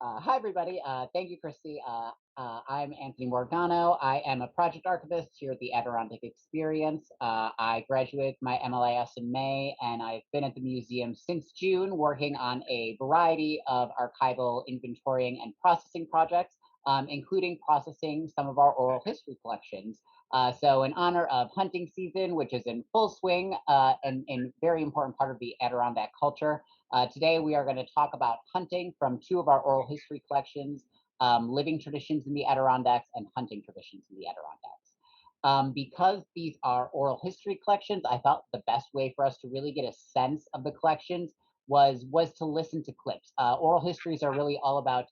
Hi, everybody. Thank you, Christy. I'm Anthony Morgano. I am a project archivist here at the Adirondack Experience. I graduated my MLIS in May, and I've been at the museum since June, working on a variety of archival inventorying and processing projects, including processing some of our oral history collections. So in honor of hunting season, which is in full swing, and very important part of the Adirondack culture, today, we are going to talk about hunting from two of our oral history collections, living traditions in the Adirondacks and hunting traditions in the Adirondacks. Because these are oral history collections, I thought the best way for us to really get a sense of the collections was to listen to clips. Oral histories are really all about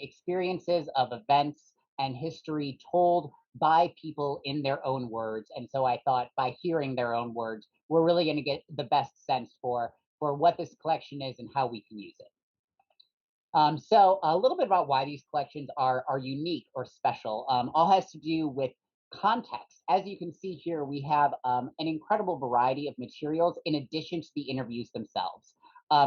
experiences of events and history told by people in their own words. And so I thought by hearing their own words, we're really going to get the best sense for what this collection is and how we can use it. So a little bit about why these collections are unique or special. All has to do with context. As you can see here, we have an incredible variety of materials in addition to the interviews themselves.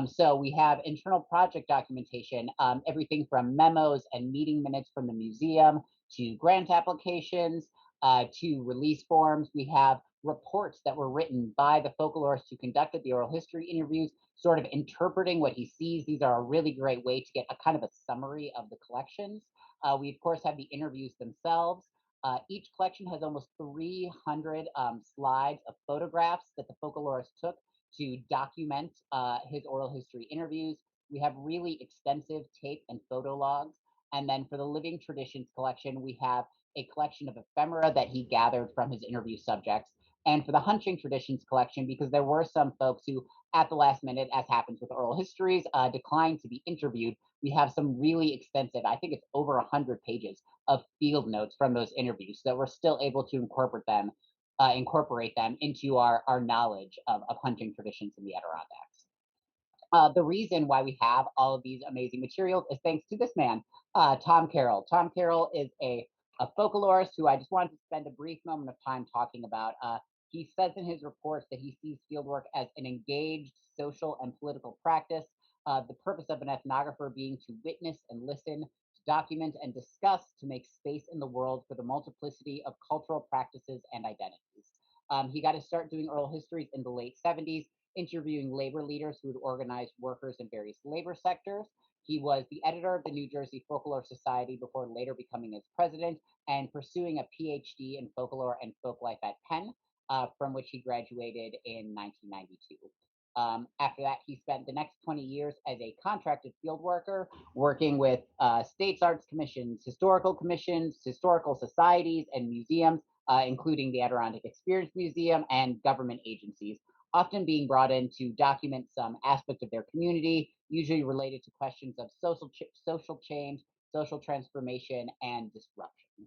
So we have internal project documentation, everything from memos and meeting minutes from the museum to grant applications to release forms. We have reports that were written by the folklorist who conducted the oral history interviews, sort of interpreting what he sees. These are a really great way to get a kind of a summary of the collections. We, of course, have the interviews themselves. Each collection has almost 300 slides of photographs that the folklorist took to document his oral history interviews. We have really extensive tape and photo logs. And then for the Living Traditions collection, we have a collection of ephemera that he gathered from his interview subjects. And for the Hunting Traditions collection, because there were some folks who, at the last minute, as happens with oral histories, declined to be interviewed, we have some really extensive, I think it's over 100 pages of field notes from those interviews, so that we're still able to incorporate them into our knowledge of hunting traditions in the Adirondacks. The reason why we have all of these amazing materials is thanks to this man, Tom Carroll. Tom Carroll is a folklorist who I just wanted to spend a brief moment of time talking about. He says in his reports that he sees fieldwork as an engaged social and political practice. The purpose of an ethnographer being to witness and listen, to document and discuss, to make space in the world for the multiplicity of cultural practices and identities. He got to start doing oral histories in the late 70s, interviewing labor leaders who had organized workers in various labor sectors. He was the editor of the New Jersey Folklore Society before later becoming its president and pursuing a PhD in folklore and folklife at Penn, from which he graduated in 1992. After that, he spent the next 20 years as a contracted field worker, working with states arts commissions, historical societies, and museums, including the Adirondack Experience Museum and government agencies, often being brought in to document some aspect of their community, usually related to questions of social change, social transformation, and disruption.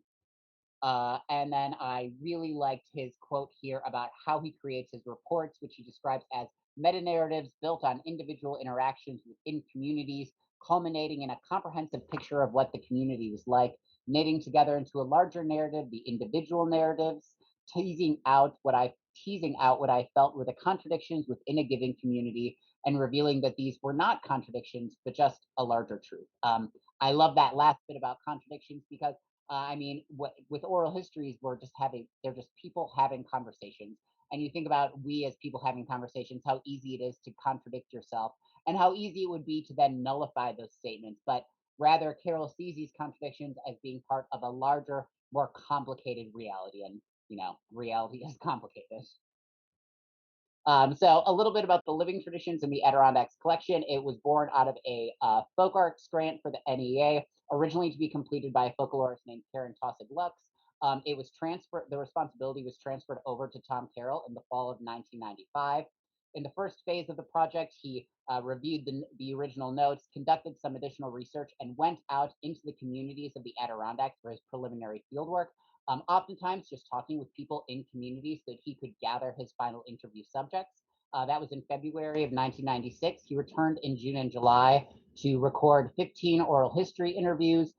And then I really liked his quote here about how he creates his reports, which he describes as meta narratives built on individual interactions within communities, culminating in a comprehensive picture of what the community was like, knitting together into a larger narrative the individual narratives, teasing out what I felt were the contradictions within a given community, and revealing that these were not contradictions, but just a larger truth. I love that last bit about contradictions because I mean, with oral histories, they're just people having conversations. And you think about we as people having conversations, how easy it is to contradict yourself and how easy it would be to then nullify those statements. But rather, Carroll sees these contradictions as being part of a larger, more complicated reality. And, reality is complicated. So a little bit about the living traditions in the Adirondacks collection. It was born out of a folk arts grant for the NEA, originally to be completed by a folklorist named Karen Tossig Lux. It was transferred. The responsibility was transferred over to Tom Carroll in the fall of 1995. In the first phase of the project, he reviewed the original notes, conducted some additional research, and went out into the communities of the Adirondacks for his preliminary fieldwork. Oftentimes just talking with people in communities so that he could gather his final interview subjects. That was in February of 1996. He returned in June and July to record 15 oral history interviews,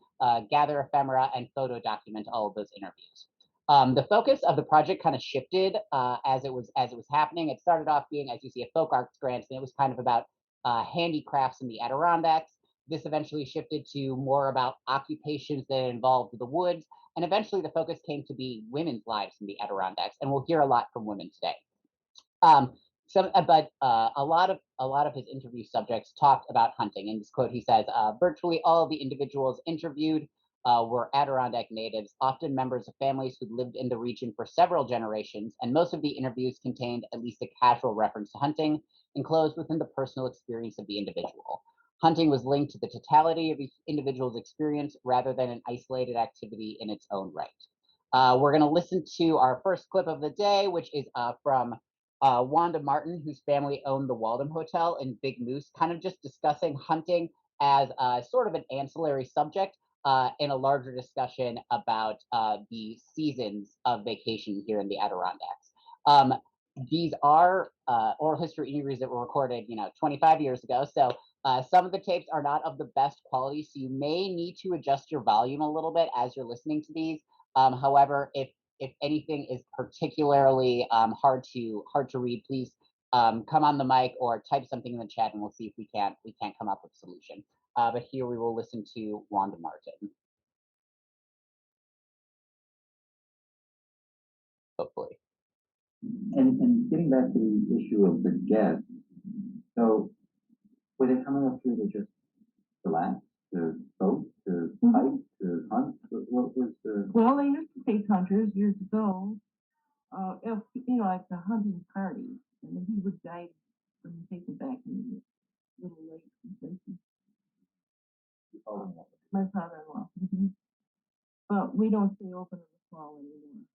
gather ephemera, and photo document all of those interviews. The focus of the project kind of shifted as it was happening. It started off being, as you see, a folk arts grant, and it was kind of about handicrafts in the Adirondacks. This eventually shifted to more about occupations that involved the woods, and eventually the focus came to be women's lives in the Adirondacks, and we'll hear a lot from women today. Um, a lot of his interview subjects talked about hunting. In this quote, he says, "Virtually all of the individuals interviewed were Adirondack natives, often members of families who'd lived in the region for several generations, and most of the interviews contained at least a casual reference to hunting, enclosed within the personal experience of the individual. Hunting was linked to the totality of each individual's experience rather than an isolated activity in its own right." We're going to listen to our first clip of the day, which is from Wanda Martin, whose family owned the Waldom Hotel in Big Moose, kind of just discussing hunting as sort of an ancillary subject in a larger discussion about the seasons of vacation here in the Adirondacks. Um, these are oral history interviews that were recorded, 25 years ago. So some of the tapes are not of the best quality, so you may need to adjust your volume a little bit as you're listening to these. However, if anything is particularly hard to read, please come on the mic or type something in the chat, and we'll see if we can't come up with a solution. But here we will listen to Wanda Martin, hopefully. And getting back to the issue of the guests, so were they coming up here to just relax, to boat, to hike, to hunt? What was the? Well, they used to take hunters years ago. If like the hunting party, and then he would guide them and take them back in the little lakes and places. My father-in-law. But we don't stay open in the fall anymore.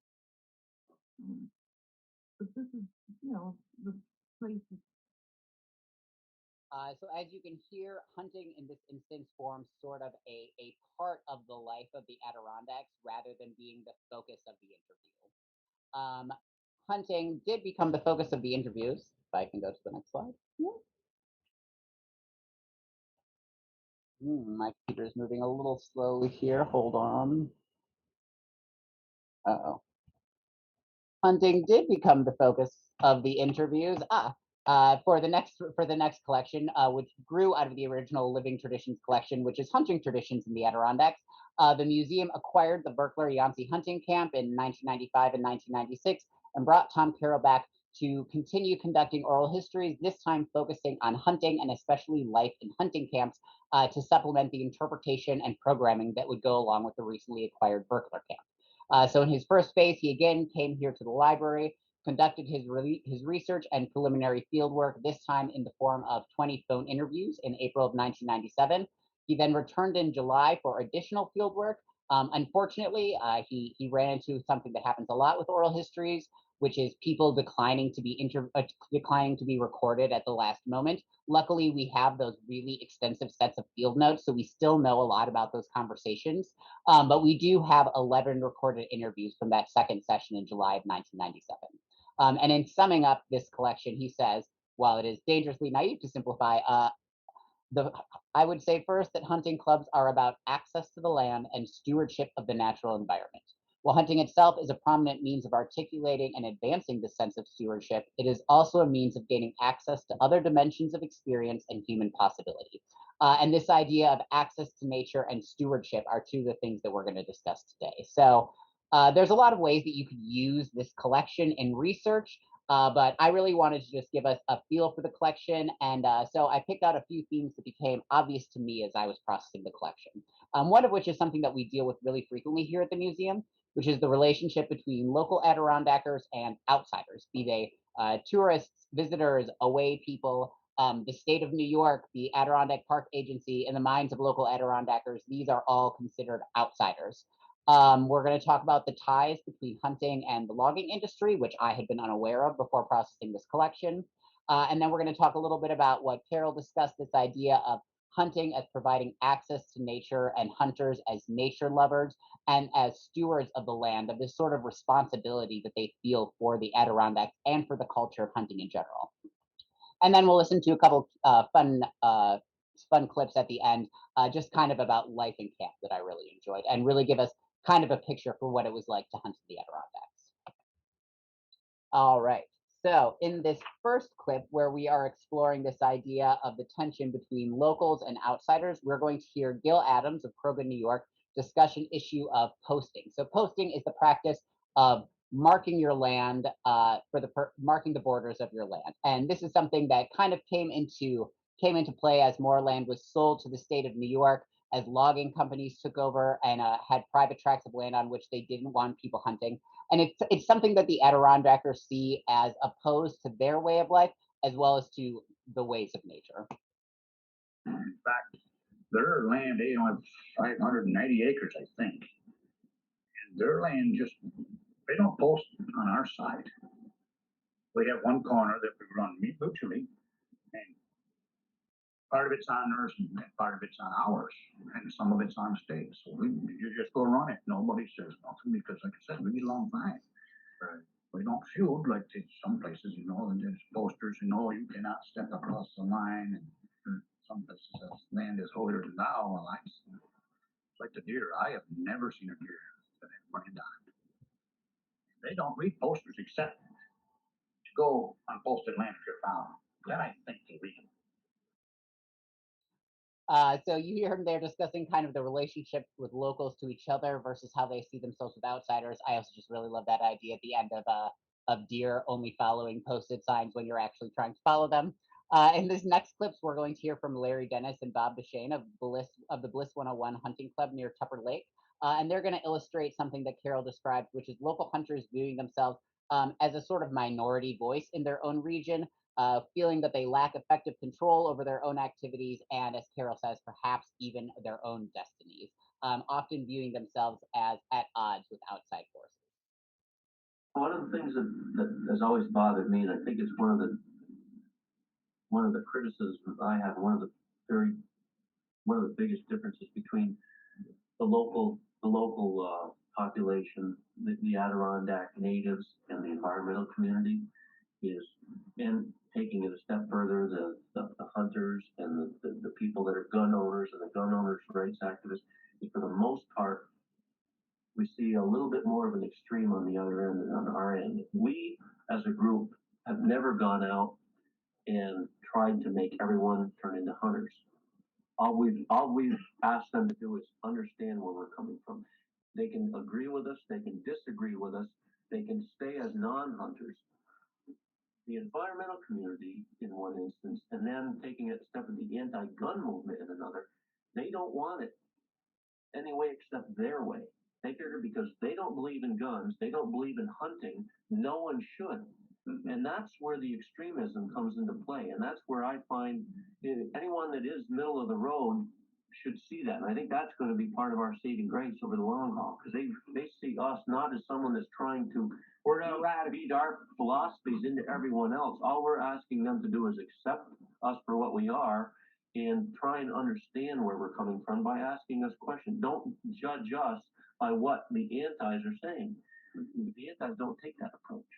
But this is, the place is. So as you can hear, hunting in this instance forms sort of a part of the life of the Adirondacks rather than being the focus of the interview. Hunting did become the focus of the interviews. If I can go to the next slide. My computer's moving a little slowly here. Hold on. Uh-oh. Hunting did become the focus of the interviews. For the next collection, which grew out of the original Living Traditions collection, which is hunting traditions in the Adirondacks. The museum acquired the Berkler Yancey Hunting Camp in 1995 and 1996 and brought Tom Carroll back to continue conducting oral histories, this time focusing on hunting and especially life in hunting camps to supplement the interpretation and programming that would go along with the recently acquired Berkler Camp. So in his first phase, he again came here to the library, conducted his research and preliminary fieldwork, this time in the form of 20 phone interviews in April of 1997. He then returned in July for additional fieldwork. Unfortunately, he ran into something that happens a lot with oral histories, which is people declining to be recorded at the last moment. Luckily, we have those really extensive sets of field notes, so we still know a lot about those conversations. But we do have 11 recorded interviews from that second session in July of 1997. And in summing up this collection, he says, while it is dangerously naive to simplify, I would say first that hunting clubs are about access to the land and stewardship of the natural environment. While hunting itself is a prominent means of articulating and advancing this sense of stewardship, it is also a means of gaining access to other dimensions of experience and human possibility. And this idea of access to nature and stewardship are two of the things that we're going to discuss today. So there's a lot of ways that you could use this collection in research. But I really wanted to just give us a feel for the collection. And so I picked out a few themes that became obvious to me as I was processing the collection. One of which is something that we deal with really frequently here at the museum, which is the relationship between local Adirondackers and outsiders, be they tourists, visitors, away people, the state of New York, the Adirondack Park Agency, in the minds of local Adirondackers, these are all considered outsiders. We're going to talk about the ties between hunting and the logging industry, which I had been unaware of before processing this collection. And then we're going to talk a little bit about what Carroll discussed, this idea of hunting as providing access to nature and hunters as nature lovers and as stewards of the land, of this sort of responsibility that they feel for the Adirondacks and for the culture of hunting in general. And then we'll listen to a couple fun clips at the end, just kind of about life in camp that I really enjoyed and really give us kind of a picture for what it was like to hunt in the Adirondacks. All right, So, in this first clip, where we are exploring this idea of the tension between locals and outsiders, we're going to hear Gil Adams of Krogan, New York, discuss an issue of posting. So, posting is the practice of marking your land marking the borders of your land, and this is something that kind of came into play as more land was sold to the state of New York, as logging companies took over and had private tracts of land on which they didn't want people hunting. And it's something that the Adirondackers see as opposed to their way of life, as well as to the ways of nature. In fact, their land, they have 590 acres, I think. And their land just, they don't post on our side. We have one corner that we run mutually, and part of it's on theirs and part of it's on ours, and some of it's on state. So you just go run it. Nobody says nothing because, like I said, we get along fine. Right. We don't feud like some places, and there's posters, you cannot step across the line, and some places land is holier than thou. Well, like the deer, I have never seen a deer that have land on it. They don't read posters except to go on posted land if you're found. Then I think they read them. So you hear them there discussing kind of the relationship with locals to each other versus how they see themselves with outsiders. I also just really love that idea at the end of deer only following posted signs when you're actually trying to follow them. In this next clips, we're going to hear from Larry Dennis and Bob Deshane of the Bliss 101 Hunting Club near Tupper Lake, and they're going to illustrate something that Carroll described, which is local hunters viewing themselves as a sort of minority voice in their own region, feeling that they lack effective control over their own activities and, as Carroll says, perhaps even their own destinies, often viewing themselves as at odds with outside forces. One of the things that has always bothered me, and I think it's one of the criticisms I have, one of the biggest differences between the local population, the Adirondack natives, and the environmental community is, and taking it a step further, the hunters and the people that are gun owners and the gun owners' rights activists, is for the most part, we see a little bit more of an extreme on the other end than on our end. We, as a group, have never gone out and tried to make everyone turn into hunters. All we've asked them to do is understand where we're coming from. They can agree with us, they can disagree with us, they can stay as non-hunters. The environmental community in one instance, and then taking a step of the anti-gun movement in another, they don't want it any way except their way. They figure because they don't believe in guns, they don't believe in hunting, no one should. And that's where the extremism comes into play. And that's where I find anyone that is middle of the road should see that. And I think that's going to be part of our saving grace over the long haul, because they see us not as someone that's trying to beat our philosophies into everyone else. All we're asking them to do is accept us for what we are and try and understand where we're coming from by asking us questions. Don't judge us by what the antis are saying. The antis don't take that approach.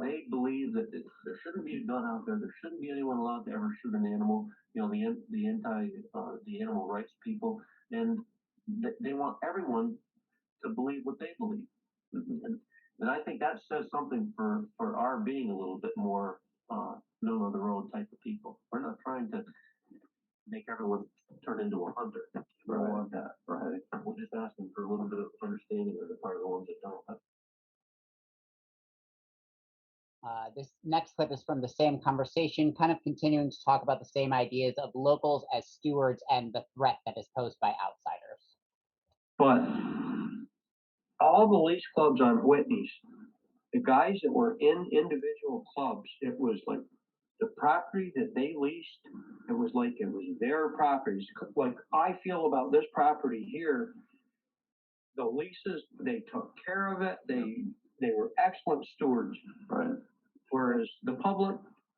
They believe that there shouldn't be a gun out there. There shouldn't be anyone allowed to ever shoot an animal. The animal rights people, and they want everyone to believe what they believe. And I think that says something for our being a little bit more middle of the road type of people. We're not trying to make everyone turn into a hunter. We don't want that. Right. We're just asking for a little bit of understanding of the part of the ones that don't. This next clip is from the same conversation, kind of continuing to talk about the same ideas of locals as stewards and the threat that is posed by outsiders. But all the lease clubs on Whitney's, the guys that were in individual clubs, it was like the property that they leased, it was like it was their properties. Like I feel about this property here, the leases, they took care of it. They were excellent stewards. Right. Whereas the public,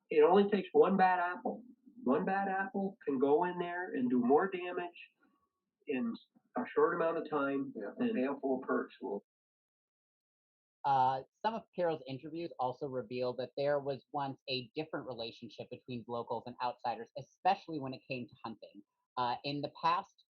it only takes one bad apple. One bad apple can go in there and do more damage in a short amount of time than a handful of perks will. Some of Carroll's interviews also revealed that there was once a different relationship between locals and outsiders, especially when it came to hunting. In the past,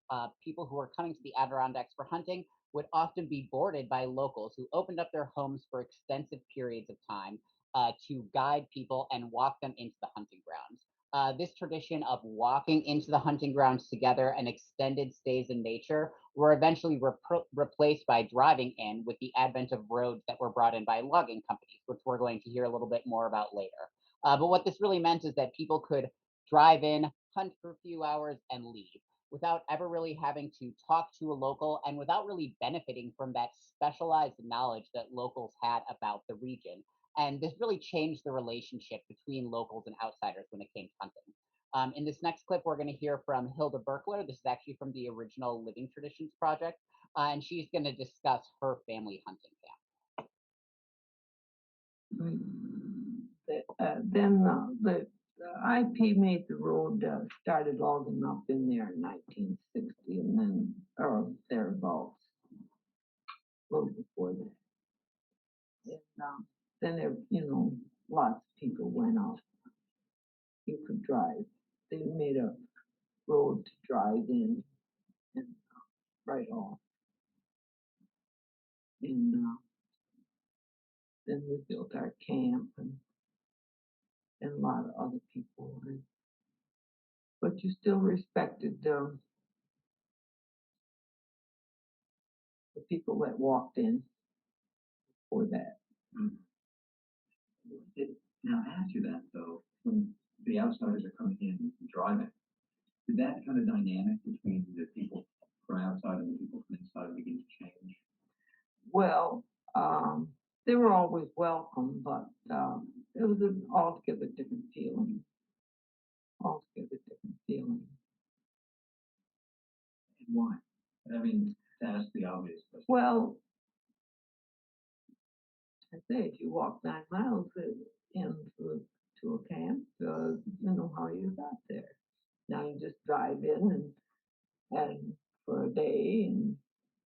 people who were coming to the Adirondacks for hunting would often be boarded by locals who opened up their homes for extensive periods of time to guide people and walk them into the hunting grounds. This tradition of walking into the hunting grounds together and extended stays in nature were eventually replaced by driving in with the advent of roads that were brought in by logging companies, which we're going to hear a little bit more about later. But what this really meant is that people could drive in, hunt for a few hours, and leave without ever really having to talk to a local and without really benefiting from that specialized knowledge that locals had about the region. And this really changed the relationship between locals and outsiders when it came to hunting. In this next clip, we're going to hear from Hilda Berkler. This is actually from the original Living Traditions Project, and she's going to discuss her family hunting camp. Then the IP made the road, started logging up in there in 1960, and then, or thereabouts, a little before that. And then there, lots of people went out. You could drive. They made a road to drive in and right off. And then we built our camp and a lot of other people. But you still respected the people that walked in for that. Now, I asked you that though, when the outsiders are coming in and driving, did that kind of dynamic between the people from outside and the people from inside begin to change? Well, they were always welcome, but it was an altogether different feeling. Altogether different feeling. And why? I mean, to ask the obvious question. Well, I say if you walk 9 miles to a camp, you know how you got there. Now you just drive in and for a day and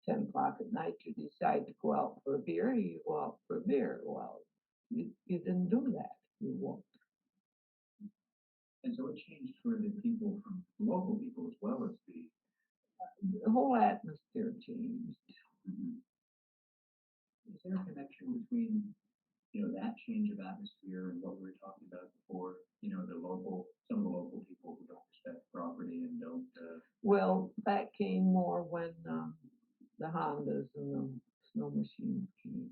10 o'clock at night you decide to go out for a beer, you go out for a beer. Well, you didn't do that. You walked. And so it changed for the people from local people as well as the whole atmosphere changed. Mm-hmm. Is there a connection between, that change of atmosphere and what we were talking about before, some of the local people who don't respect property and don't. Well, that came more when the Hondas and the snow machines came.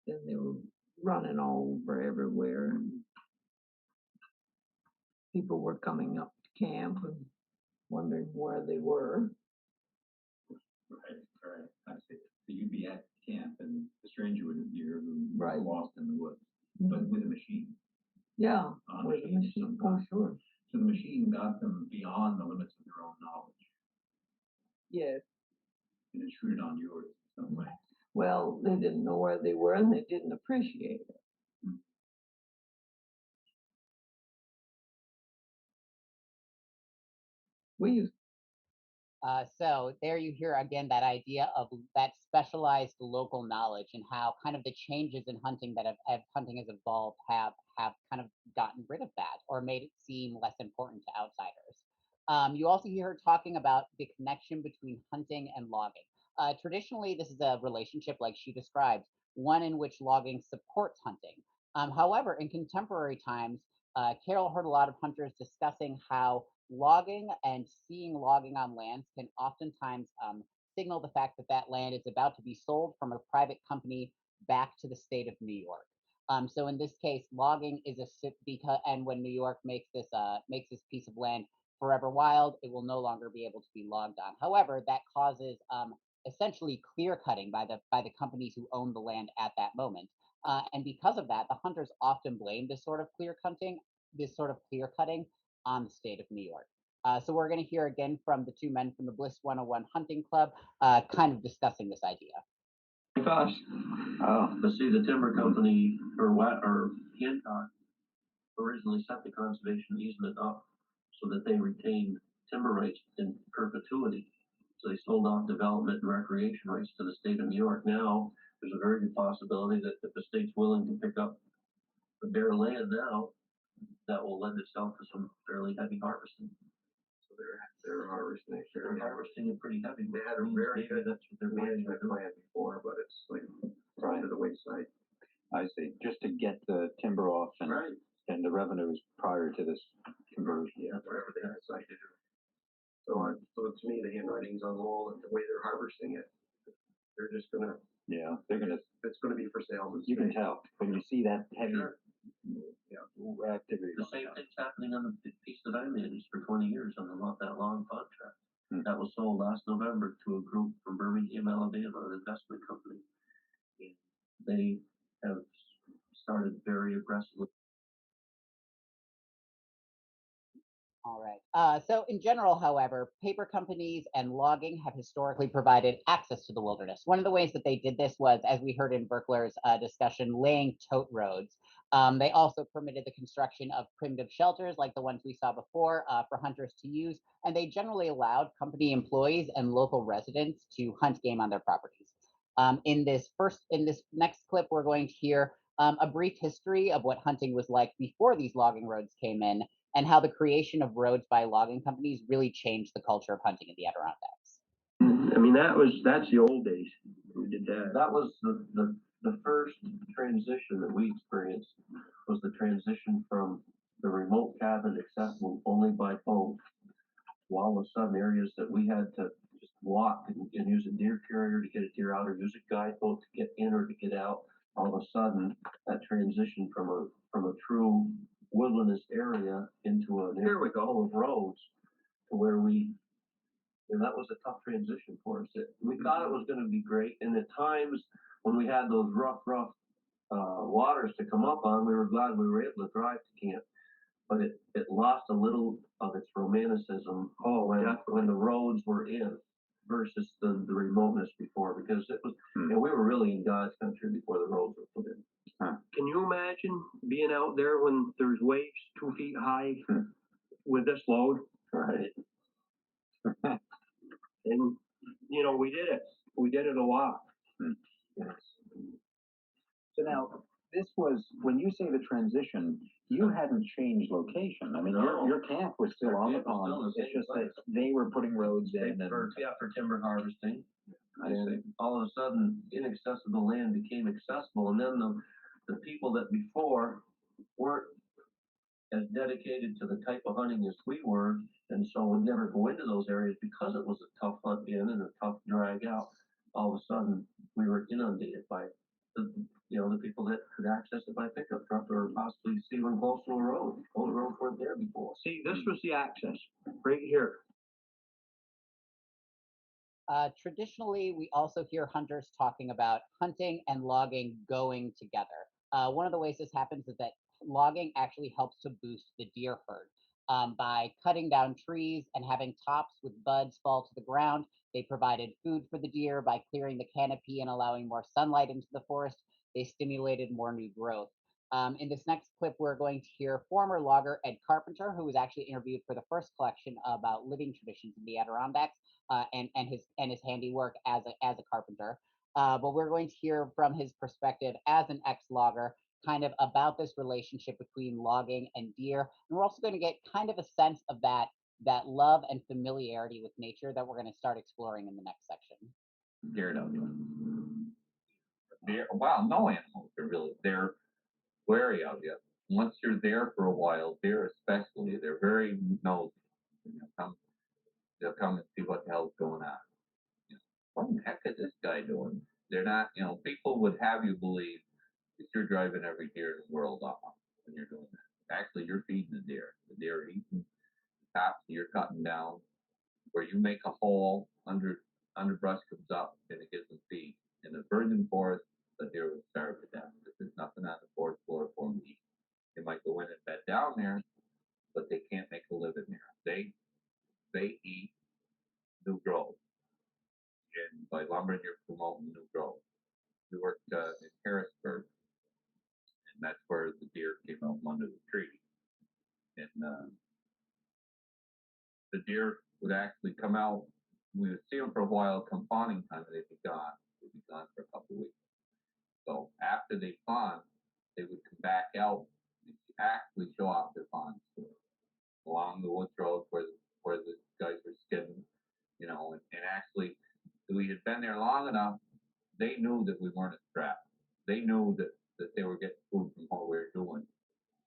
Then they were running all over everywhere, and people were coming up to camp and wondering where they were. Right. I see. So you'd be at camp and the stranger would appear who Right. lost in the woods, Mm-hmm. but with a machine. Yeah, with a machine. Oh, sure. So the machine got them beyond the limits of their own knowledge. Yes. And intruded on yours in some way. Well, they didn't know where they were and they didn't appreciate it. Mm-hmm. We used. So there you hear again that idea of that specialized local knowledge and how kind of the changes in hunting that have hunting has evolved have kind of gotten rid of that or made it seem less important to outsiders. You also hear her talking about the connection between hunting and logging. Traditionally, this is a relationship like she described, one in which logging supports hunting. However, in contemporary times, Carol heard a lot of hunters discussing how logging and seeing logging on lands can oftentimes signal the fact that that land is about to be sold from a private company back to the state of New York. So in this case, logging is because and when New York makes this piece of land forever wild, it will no longer be able to be logged on. However, that causes essentially clear cutting by the companies who own the land at that moment. And because of that, the hunters often blame this sort of clear cutting on the state of New York. So we're going to hear again from the two men from the Bliss 101 Hunting Club, kind of discussing this idea. Gosh, but see, the timber company or Hancock originally set the conservation easement up so that they retained timber rights in perpetuity. So they sold off development and recreation rights to the state of New York. Now there's a very good possibility that if the state's willing to pick up the bare land now, that will lend itself to some fairly heavy harvesting. So they're harvesting it pretty heavy. They had a very good that's what they're management plan before, but it's like right to the wayside. I see. Just to get the timber off and Right. and the revenues prior to this conversion. Yeah, whatever they decide to do. So, so to me, the handwriting's on the wall and the way they're harvesting it, they're just gonna. Yeah, they're gonna. It's gonna be for sale. You can tell when you see that heavy activity. The same thing's happening on the piece that I managed for 20 years on that long contract. That was sold last November to a group from Birmingham, Alabama, an investment company. And they have started very aggressively. All right. So in general, however, paper companies and logging have historically provided access to the wilderness. One of the ways that they did this was, as we heard in Berkler's discussion, laying tote roads. They also permitted the construction of primitive shelters like the ones we saw before for hunters to use, and they generally allowed company employees and local residents to hunt game on their properties. In this next clip, we're going to hear a brief history of what hunting was like before these logging roads came in, and how the creation of roads by logging companies really changed the culture of hunting in the Adirondacks. I mean, that's the old days. We did that. That was the first transition that we experienced, was the transition from the remote cabin accessible only by phone, while all of a sudden areas that we had to just walk and use a deer carrier to get a deer out, or use a guideboat to get in or to get out. All of a sudden, that transition from a true wilderness area into an area of roads, to where and that was a tough transition for us. We thought it was going to be great, and at times when we had those rough waters to come up on, we were glad we were able to drive to camp. But it lost a little of its romanticism when the roads were in, versus the remoteness before, because it was, and we were really in God's country before the roads were put in. Can you imagine being out there when there's waves 2 feet high with this load? Right. And we did it. We did it a lot. Yes. So now, this was, when you say the transition, you hadn't changed location. I mean, No. your camp was still on the camp was still pond. in the It's same just that place. they were putting roads in. For timber harvesting. I see. And all of a sudden, inaccessible land became accessible, and then the people that before weren't as dedicated to the type of hunting as we were, and so would never go into those areas because it was a tough hunt in and a tough drag out. All of a sudden, we were inundated by the people that could access it by pickup truck, or possibly even close to a road. All the roads weren't there before. See, this was the access right here. Traditionally, we also hear hunters talking about hunting and logging going together. One of the ways this happens is that logging actually helps to boost the deer herd. By cutting down trees and having tops with buds fall to the ground, they provided food for the deer. By clearing the canopy and allowing more sunlight into the forest, they stimulated more new growth. In this next clip, we're going to hear former logger Ed Carpenter, who was actually interviewed for the first collection about living traditions in the Adirondacks, and his handiwork as a carpenter. But we're going to hear from his perspective as an ex-logger, kind of about this relationship between logging and deer, and we're also going to get kind of a sense of that love and familiarity with nature that we're going to start exploring in the next section. Deer don't do it. Deer, well, no animals are really. They're wary of you. Once you're there for a while, deer especially, they're very nosy. They'll come and see what the hell's going on. What the heck is this guy doing? They're not, people would have you believe that you're driving every deer in the world off when you're doing that. Actually, you're feeding the deer. The deer are eating the tops that you're cutting down. Where you make a hole, underbrush comes up and it gives them feed. In a virgin forest, the deer will starve to death. There's nothing on the forest floor for them to eat. They might go in and bed down there, but they can't make a living there. They eat new growth. And by lumbering, you're promoting new growth. We worked in Harrisburg, and that's where the deer came out from under the tree. And the deer would actually come out. We would see them for a while. Come fawning time, they'd be gone. They'd be gone for a couple of weeks. So after they fawn, they would come back out and actually show off their fawns along the woods road where the guys were skidding, and actually we had been there long enough. They knew that we weren't a trap. they knew that they were getting food from what we were doing.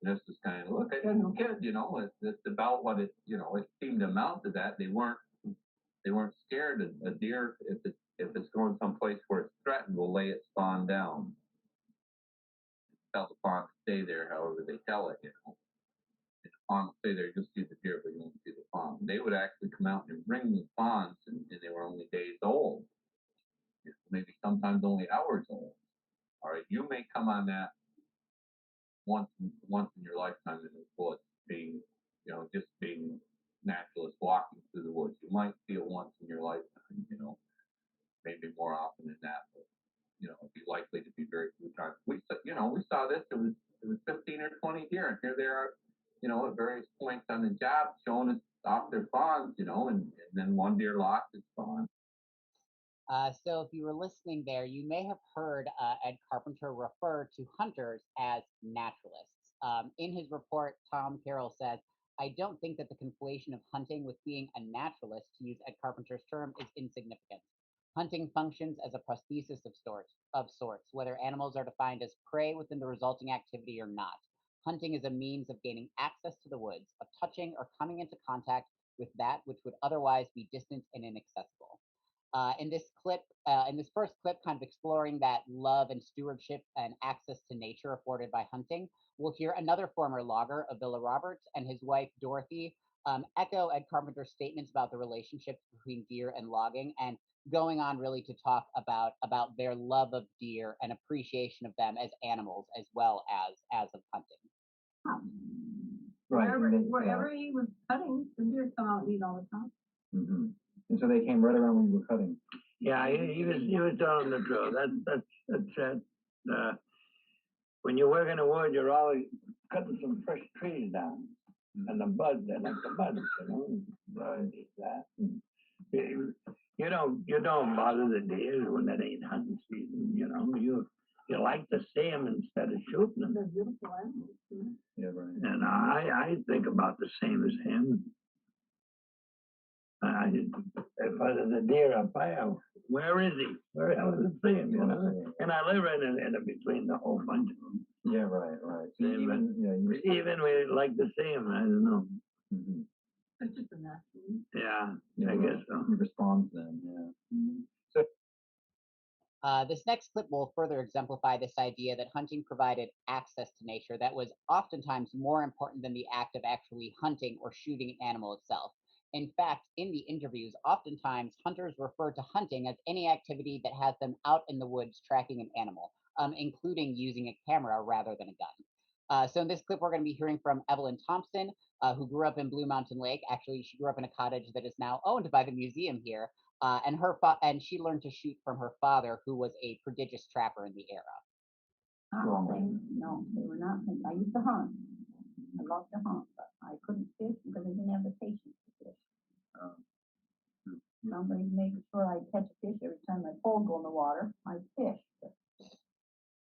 And this was kind of, look, I got a new kid, you know, it's about what it, you know, it seemed to amount to that. They weren't scared. A deer, if it's going someplace where it's threatened, will lay its fawn down. Tell the fawn to stay there, however they tell it, you know. If the fawn will stay there, you'll see the deer, but you won't see the fawn. They would actually come out and bring the fawns, and they were only days old, maybe sometimes only hours old. All right, you may come on that once in your lifetime in the woods, being, you know, just being naturalist walking through the woods. You might see it once in your lifetime, you know, maybe more often than that, but you know, it'd be likely to be very few times. We saw this. It was 15 or 20 deer, and here they are, you know, at various points on the job, showing us off their fawns, you know, and then one deer lost its fawn. So if you were listening there, you may have heard Ed Carpenter refer to hunters as naturalists. In his report, Tom Carroll says, I don't think that the conflation of hunting with being a naturalist, to use Ed Carpenter's term, is insignificant. Hunting functions as a prosthesis of sorts, whether animals are defined as prey within the resulting activity or not. Hunting is a means of gaining access to the woods, of touching or coming into contact with that which would otherwise be distant and inaccessible. In this first clip, kind of exploring that love and stewardship and access to nature afforded by hunting, we'll hear another former logger, Avila Roberts, and his wife, Dorothy, echo Ed Carpenter's statements about the relationships between deer and logging, and going on really to talk about their love of deer and appreciation of them as animals as well as of hunting. Right. Wherever he was cutting, the deer come out and eat all the time. Mm-hmm. And so they came right around when you were cutting. Yeah, he was telling the truth. That's it. When you work in the wood, you're always cutting some fresh trees down, and the buds, they like the buds, you know. Right. That. You don't bother the deer when it ain't hunting season. You know, you like to see them instead of shooting them. They're beautiful animals. Too. Yeah, right. And I think about the same as him. If there's a deer up there, where is he? Where the hell is it see him? You know? And I live in between the whole bunch of them. Yeah, right. So Even we like to see him. I don't know. Mm-hmm. It's just a natural. Yeah, I guess so. He responds then. Yeah. Mm-hmm. This next clip will further exemplify this idea that hunting provided access to nature that was oftentimes more important than the act of actually hunting or shooting an animal itself. In fact, in the interviews, oftentimes hunters refer to hunting as any activity that has them out in the woods tracking an animal, including using a camera rather than a gun. So in this clip, we're going to be hearing from Evelyn Thompson, who grew up in Blue Mountain Lake. Actually, she grew up in a cottage that is now owned by the museum here. And she learned to shoot from her father, who was a prodigious trapper in the era. No, they were not. I used to hunt. I loved to hunt, but I couldn't fish because I didn't have the patience to fish. Somebody made sure I'd catch a fish every time my pole go in the water. I'd fish. But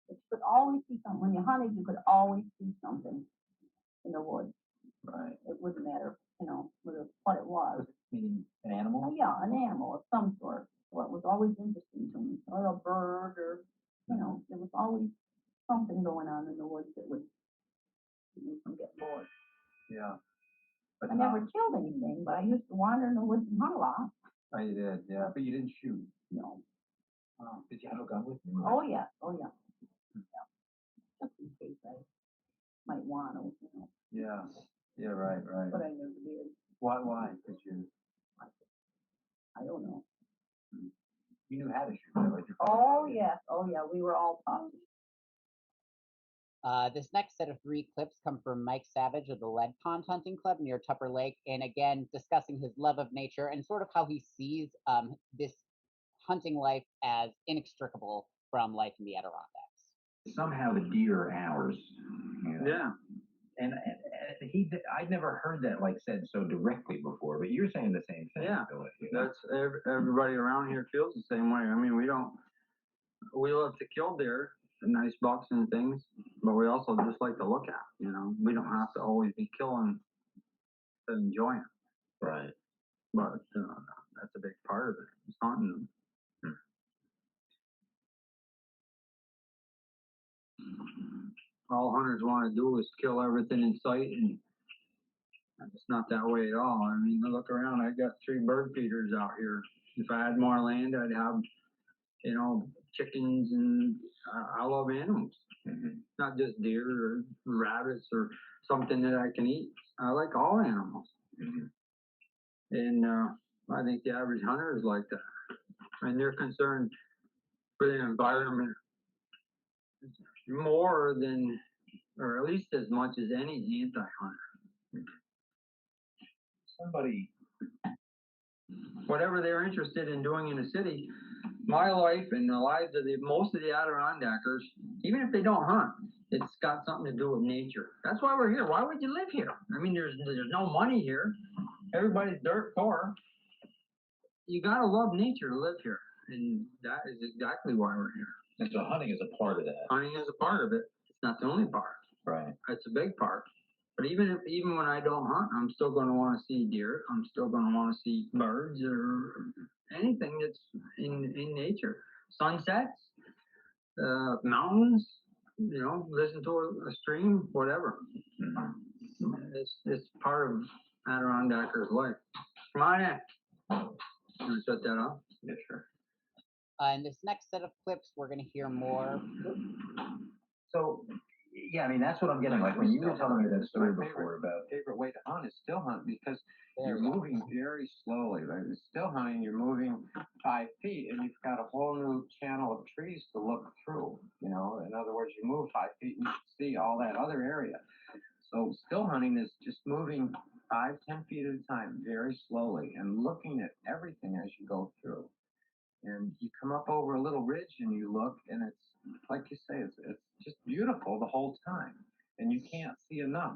you could always see something. When you hunted, you could always see something in the woods. Right. It wouldn't matter, what it was. Meaning an animal? Yeah, an animal of some sort. What was always interesting to me, or a bird, or there was always something going on in the woods that would keep me from getting bored. Yeah. But I never killed anything, but I used to wander in the woods and hunt a lot. Oh, you did, yeah. But you didn't shoot. No. Did you have a gun with you? Oh yeah. Just in case I might want to, Yeah. Yeah, right. But I never did. Why? Because I don't know. you knew how to shoot, though. Oh yeah. We were all taught. This next set of 3 clips come from Mike Savage of the Lead Pond Hunting Club near Tupper Lake, and again, discussing his love of nature and sort of how he sees this hunting life as inextricable from life in the Adirondacks. Somehow the deer are ours. Yeah. And I'd never heard that said so directly before, but you're saying the same thing. Yeah, Billy, that's everybody around here feels the same way. I mean, we love to kill deer, nice bucks and things, but we also just like to look at them, We don't have to always be killing to enjoy them. Right. But that's a big part of it. It's hunting them. all hunters want to do is kill everything in sight, and it's not that way at all. I mean, look around. I got 3 bird feeders out here. If I had more land, I'd have, chickens, and I love animals. Not just deer or rabbits or something that I can eat. I like all animals. And I think the average hunter is like that. And they're concerned for the environment more than, or at least as much as any anti-hunter. Somebody, Whatever they're interested in doing in a city, my life and the lives of most of the Adirondackers, even if they don't hunt, it's got something to do with nature. That's why we're here. Why would you live here? I mean, there's no money here. Everybody's dirt poor. You gotta love nature to live here, and that is exactly why we're here. and so hunting is a part of that. Hunting is a part of it. It's not the only part. Right. It's a big part. But even when I don't hunt, I'm still going to want to see deer. I'm still going to want to see birds or anything that's in nature. Sunsets, mountains. Listen to a stream, whatever. It's part of Adirondackers' life. Come on in. You want to shut that off? Yeah, sure. In this next set of clips, we're going to hear more. So, yeah, I mean, that's what I'm getting. Like when you were telling me that story before about Favorite way to hunt is still hunt because There you're we go. moving very slowly. Like it's still hunting, you're moving 5 feet, and you've got a whole new channel of trees to look through. In other words, you move 5 feet and you can see all that other area. So still hunting is just moving 5-10 feet at a time, very slowly, and looking at everything as you go through. And you come up over a little ridge and you look, and it's like you say, it's just beautiful the whole time, and you can't see enough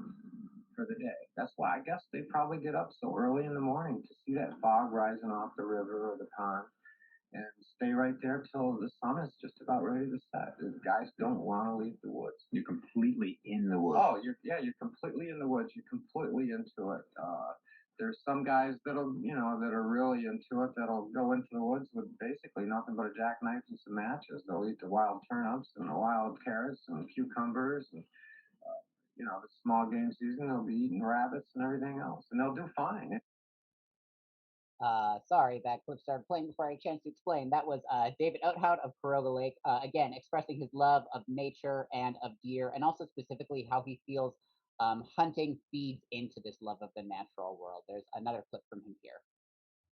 for the day. That's why I guess they probably get up so early in the morning to see that fog rising off the river or the pond, and stay right there till the sun is just about ready to set. The guys don't want to leave the woods. you're completely in the woods. Oh, you're completely in the woods. You're completely into it. There's some guys that'll, that are really into it, that'll go into the woods with basically nothing but a jackknife and some matches. They'll eat the wild turnips and the wild carrots and cucumbers and, the small game season, they'll be eating rabbits and everything else, and they'll do fine. Sorry, that clip started playing before I had a chance to explain. That was David Oathout of Caroga Lake, again, expressing his love of nature and of deer, and also specifically how he feels hunting feeds into this love of the natural world. There's another clip from him here.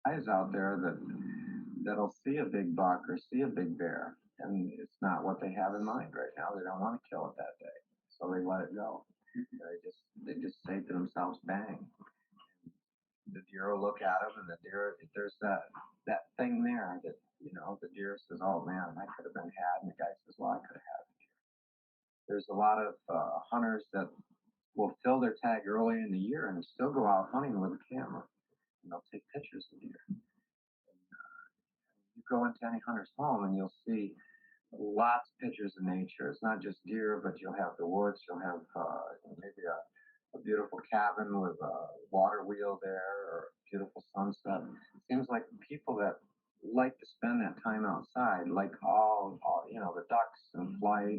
Guys out there that'll see a big buck or see a big bear, and it's not what they have in mind right now. They don't want to kill it that day, so they let it go. They just say to themselves, "Bang." The deer will look at them, and the deer, if there's that thing there that the deer says, "Oh man, that could have been had," and the guy says, "Well, I could have had it." There's a lot of hunters that will fill their tag early in the year and still go out hunting with a camera, and they'll take pictures of deer. You go into any hunter's home and you'll see lots of pictures of nature. It's not just deer, but you'll have the woods. You'll have maybe a beautiful cabin with a water wheel there, or a beautiful sunset. It seems like people that like to spend that time outside, like all the ducks in flight,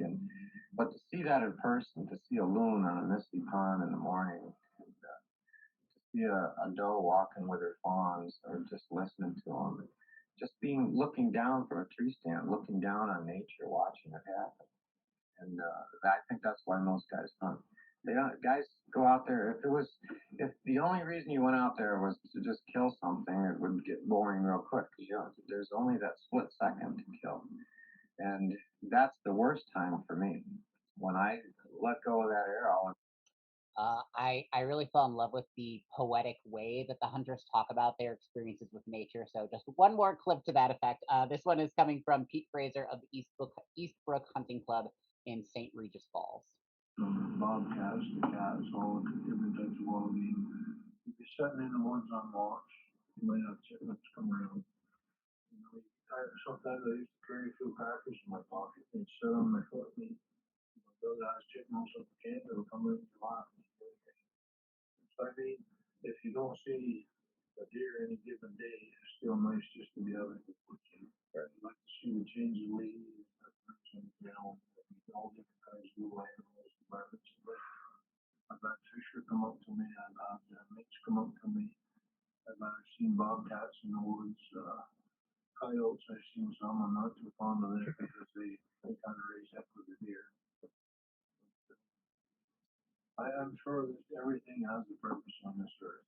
but to see that in person, to see a loon on a misty pond in the morning, and to see a doe walking with her fawns, or just listening to them, just looking down from a tree stand, looking down on nature, watching it happen. And I think that's why most guys hunt. They don't. Guys go out there. If the only reason you went out there was to just kill something, it would get boring real quick, because there's only that split second to kill, and that's the worst time for me. When I let go of that arrow. I really fell in love with the poetic way that the hunters talk about their experiences with nature. So just one more clip to that effect. This one is coming from Pete Fraser of the Eastbrook Hunting Club in St. Regis Falls. Bobcats, the cats, all different types of wild game. If you're sitting in the woods on watch, you might have chickens come around. Sometimes I used to carry a few crackers in my pocket and sit on my foot and eat. Those guys chicken most of the can, they'll come right in your lap. So I mean, if you don't see a deer any given day, it's still nice just to be out in the woods. I'd like to see the change of leaves, all different kinds of little animals, woods, coyotes, I've seen some. I'm not too fond of that because they kind of raise up with the deer. I am sure that everything has a purpose on this earth.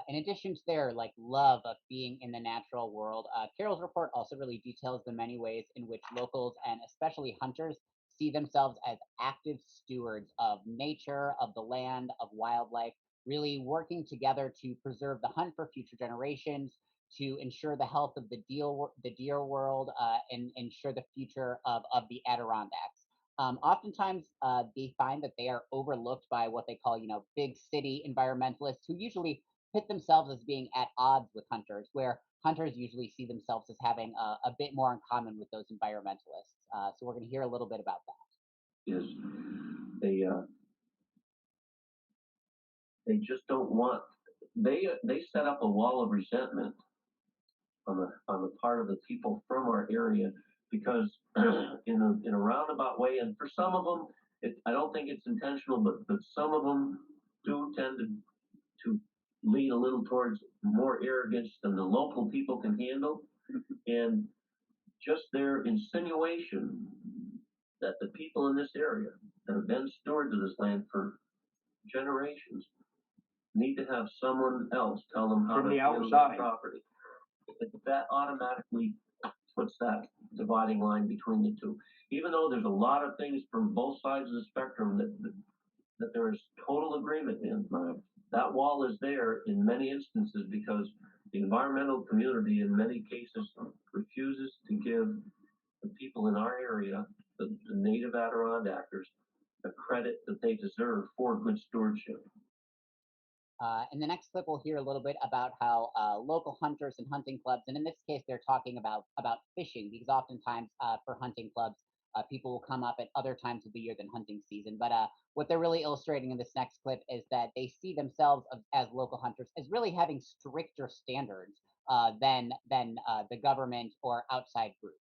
In addition to their love of being in the natural world, Carroll's report also really details the many ways in which locals and especially hunters see themselves as active stewards of nature, of the land, of wildlife, really working together to preserve the hunt for future generations, to ensure the health of the deer world, and ensure the future of the Adirondacks. Oftentimes, they find that they are overlooked by what they call, big city environmentalists who usually pit themselves as being at odds with hunters, where hunters usually see themselves as having a bit more in common with those environmentalists. So we're going to hear a little bit about that. Is they just don't want, they set up a wall of resentment on the part of the people from our area because in a roundabout way, and for some of them, I don't think it's intentional, but some of them do tend to lean a little towards more arrogance than the local people can handle, and just their insinuation that the people in this area that have been stewards of this land for generations need to have someone else tell them how From to the handle outside. their property. That automatically puts that dividing line between the two. Even though there's a lot of things from both sides of the spectrum that there is total agreement in, that wall is there in many instances because the environmental community in many cases refuses to give the people in our area, the native Adirondackers, the credit that they deserve for good stewardship. In the next clip, we'll hear a little bit about how local hunters and hunting clubs, and in this case, they're talking about fishing, because oftentimes for hunting clubs, people will come up at other times of the year than hunting season. But what they're really illustrating in this next clip is that they see themselves as local hunters as really having stricter standards than the government or outside groups.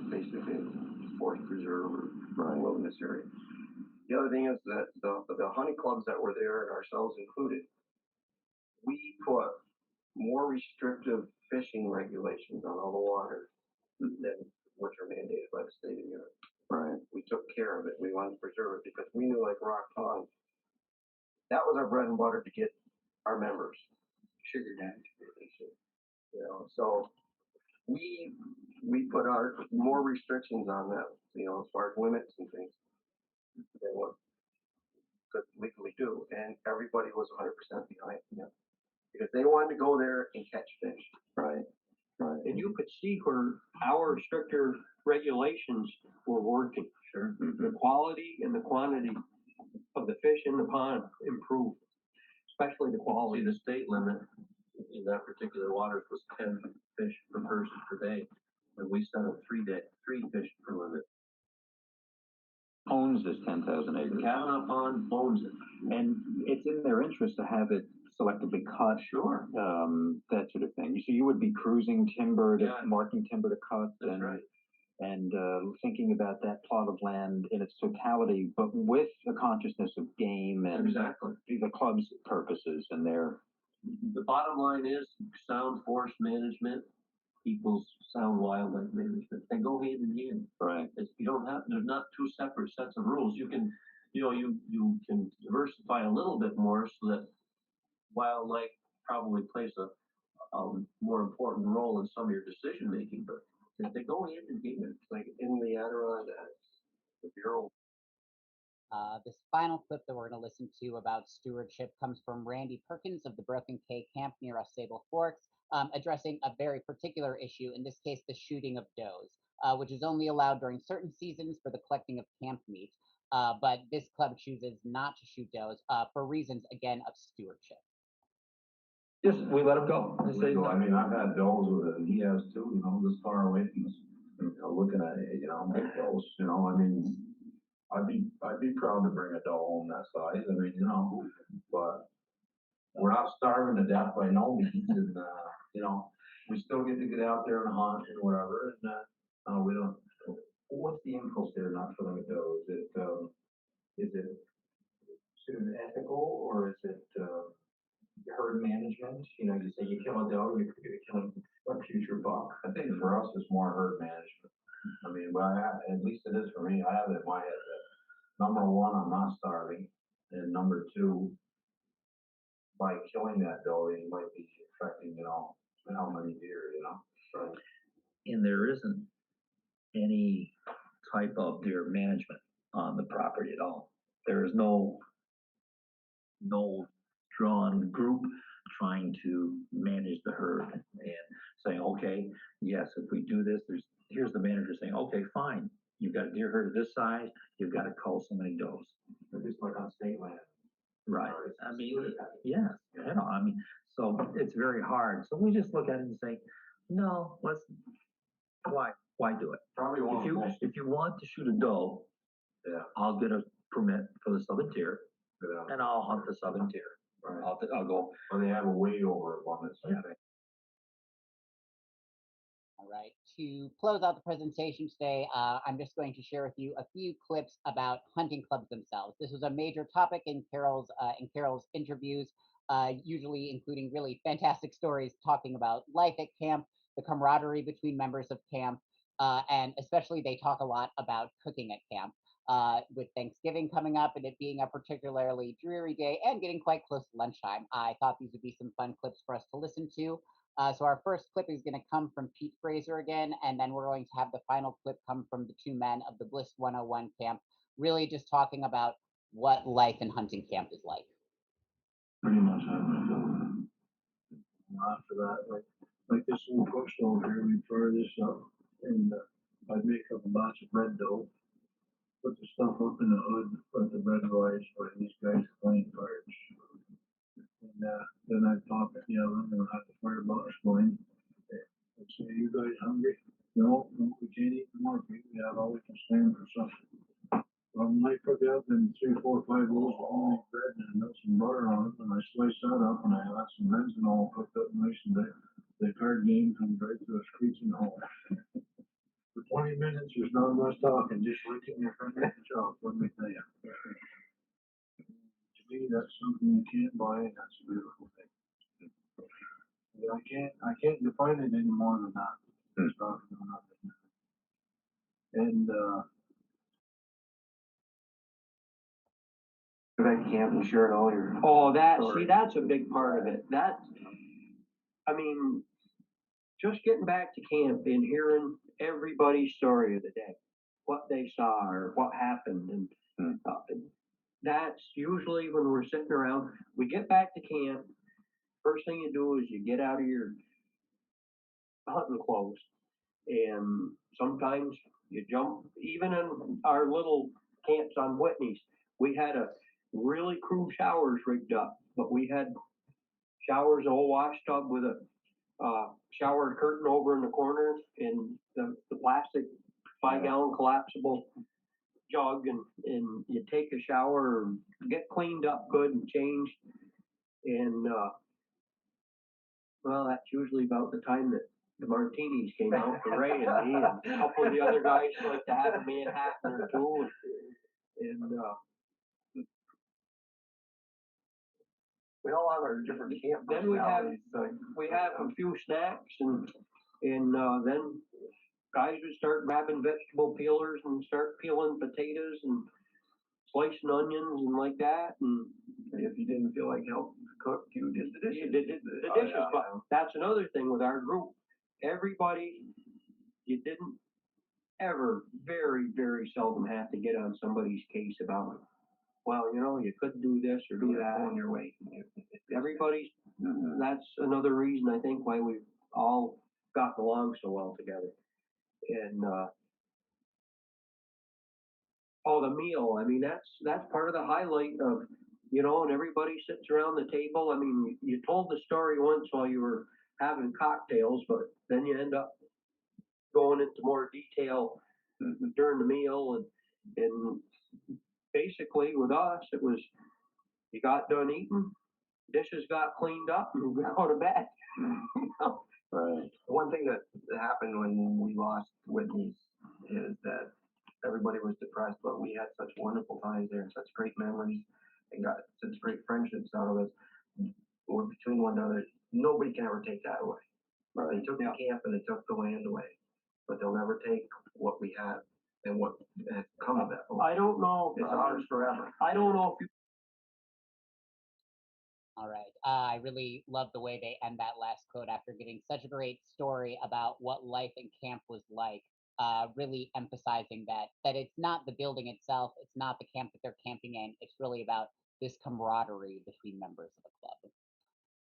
Basically, a forest preserve or wilderness area. The other thing is that the hunting clubs that were there, and ourselves included, we put more restrictive fishing regulations on all the waters than which are mandated by the state of New York. Right. We took care of it. We wanted to preserve it because we knew, like Rock Pond, that was our bread and butter to get our members. Sugar daddy. So we put our more restrictions on that, as far as limits and things than what could legally do, and everybody was 100% behind because they wanted to go there and catch fish. Right. And you could see where our stricter regulations were working. Sure. The quality and the quantity of the fish in the pond improved, especially the quality. See, the state limit in that particular waters was 10 fish per person per day, and we set a 3 fish per limit. Owns this 10,000 acres. Kavanaugh Pond owns it. And it's in their interest to have it selectively cut. Sure. That sort of thing. So you would be cruising timber, marking timber to cut. That's right. And thinking about that plot of land in its totality, but with a consciousness of game and exactly the club's purposes and their. The bottom line is sound forest management equals sound wildlife management. They go hand in hand. Right. You don't have. There's not two separate sets of rules. You can, you can diversify a little bit more so that wildlife probably plays a more important role in some of your decision making, but they go hand in hand. Like in the Adirondacks, the Bureau. This final clip that we're going to listen to about stewardship comes from Randy Perkins of the Broken K Camp near Sable Forks, addressing a very particular issue, in this case, the shooting of does, which is only allowed during certain seasons for the collecting of camp meat. But this club chooses not to shoot does for reasons, again, of stewardship. Just, we let them go. I mean, I've had does with it, and he has too, this far away from us, looking at it, my does, I mean, I'd be proud to bring a doe home that size. I mean, but we're not starving to death by no means, and we still get to get out there and hunt and whatever, and we don't. What's the impulse there not killing a doe? Is it sort of ethical, or is it herd management. You know, you say you kill a doe, you're killing a future buck. I think for us, it's more herd management. I mean, well, at least it is for me. I have it in my head that number one, I'm not starving, and number two, by killing that doe, you might be affecting, how many deer, So, And there isn't any type of deer management on the property at all. There is no drawn group trying to manage the herd and saying, okay, yes, if we do this, here's the manager saying, okay, fine, you've got a deer herd of this size, you've got to cull so many does. it's like on state land. Right. I mean, yes, so it's very hard. So we just look at it and say, no, why do it? Probably one of the most, If you want to shoot a doe, yeah, I'll get a permit for the southern deer, yeah, and I'll hunt the southern deer. right. I'll go. Or they have a way over abundance, I Yeah. think. All right. To close out the presentation today, I'm just going to share with you a few clips about hunting clubs themselves. This was a major topic in Carroll's interviews, usually including really fantastic stories talking about life at camp, the camaraderie between members of camp, and especially they talk a lot about cooking at camp. With Thanksgiving coming up and it being a particularly dreary day and getting quite close to lunchtime, I thought these would be some fun clips for us to listen to. So our first clip is going to come from Pete Fraser again, and then we're going to have the final clip come from the two men of the Bliss 101 camp, really just talking about what life in hunting camp is like. Pretty much have my fill. After that, like this little cook stove here, we fire this up, and I'd make up a batch of bread dough, put the stuff up in the hood, let the bread rise while these guys clean fires. And then I'd pop it in the oven and have the firebox going. I'd say, "You guys hungry?" No, we can't eat more. We have all we can stand for supper. Well, I cook up in 3, 4, 5 loaves of homemade bread and I melt some butter on it, and I slice that up and I add some reds and all cooked up nice, and the card game comes right to a screeching home. For 20 minutes, there's not much talking, just licking your finger at the chop, let me tell you. To me, that's something you can't buy, and that's a beautiful thing. I can't define it any more than that. There's nothing. And That camp and sharing all your. Oh, that's stories. a big part of it. I mean, just getting back to camp and hearing everybody's story of the day, what they saw or what happened, and that's usually when we're sitting around. We get back to camp. First thing you do is you get out of your hunting clothes, and sometimes you jump. Even in our little camps on Whitney's, we had a really crude showers rigged up, but we had showers, a whole wash tub with a shower curtain over in the corner, and the plastic 5-gallon collapsible jug, and you take a shower and get cleaned up good and changed, and well, that's usually about the time that the martinis came out for Ray and me, and a couple of the other guys like to have a Manhattan or two, and We all have our different camp. then we have a few snacks, and then guys would start grabbing vegetable peelers and start peeling potatoes and slicing onions and like that. And if you didn't feel like helping cook, you did the dishes. You did the dishes, but that's another thing with our group. Everybody, you didn't ever, very, very seldom have to get on somebody's case about, well, you could do this or do that on your way. Everybody's, that's another reason I think why we've all gotten along so well together. And the meal, I mean, that's part of the highlight of, and everybody sits around the table. I mean, you told the story once while you were having cocktails, but then you end up going into more detail during the meal, and basically with us, it was, you got done eating, dishes got cleaned up, and we go to bed. Right. One thing that happened when we lost Whitney's is that everybody was depressed, but we had such wonderful times there and such great memories and got such great friendships out of it. between one another, nobody can ever take that away. Right. They took the camp and they took the land away, but they'll never take what we have and what has come of it. I don't know. It's ours forever. I don't know if you. All right. I really love the way they end that last quote after giving such a great story about what life in camp was like. Really emphasizing that it's not the building itself, it's not the camp that they're camping in. It's really about this camaraderie between members of the club.